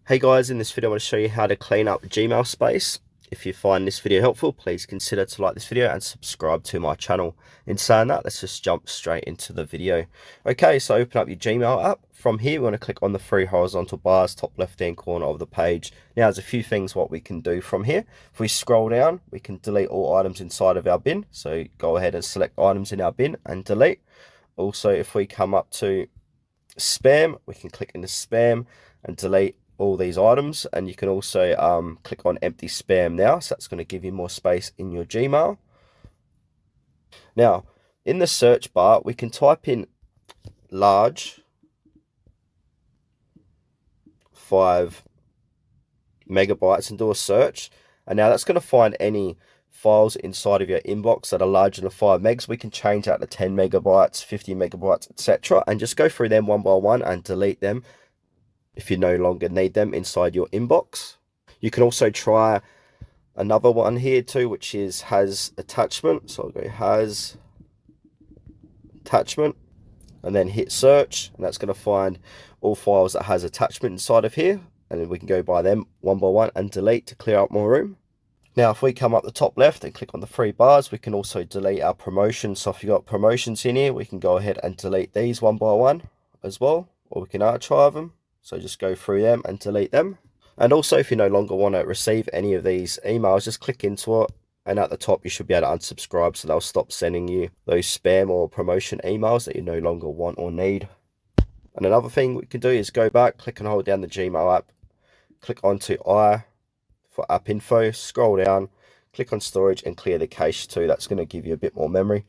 Hey guys, in this video I want to show you how to clean up Gmail space. If you find this video helpful, please consider to like this video and subscribe to my channel. In saying that, let's just jump straight into the video. Okay, so open up your Gmail app. From here, we want to click on the three horizontal bars, top left-hand corner of the page. Now, there's a few things what we can do from here. If we scroll down, we can delete all items inside of our bin. So go ahead and select items in our bin and delete. Also, if we come up to spam, we can click into spam and delete all these items, and you can also click on empty spam now, so that's going to give you more space in your Gmail. Now in the search bar we can type in large 5 megabytes and do a search, and now that's going to find any files inside of your inbox that are larger than 5 megs. We can change that to 10 megabytes, 50 megabytes, etc., and just go through them one by one and delete them if you no longer need them inside your inbox. You can also try another one here too, which is has attachment. So I'll go has attachment and then hit search, and that's going to find all files that has attachment inside of here, and then we can go by them one by one and delete to clear up more room. Now if we come up the top left and click on the three bars, we can also delete our promotions. So if you've got promotions in here, we can go ahead and delete these one by one as well, or we can archive them. So just go through them and delete them. And also, if you no longer want to receive any of these emails, just click into it, and at the top you should be able to unsubscribe, so they'll stop sending you those spam or promotion emails that you no longer want or need. And another thing we can do is go back, click and hold down the Gmail app, click onto I for app info, scroll down, click on storage and clear the cache too. That's going to give you a bit more memory.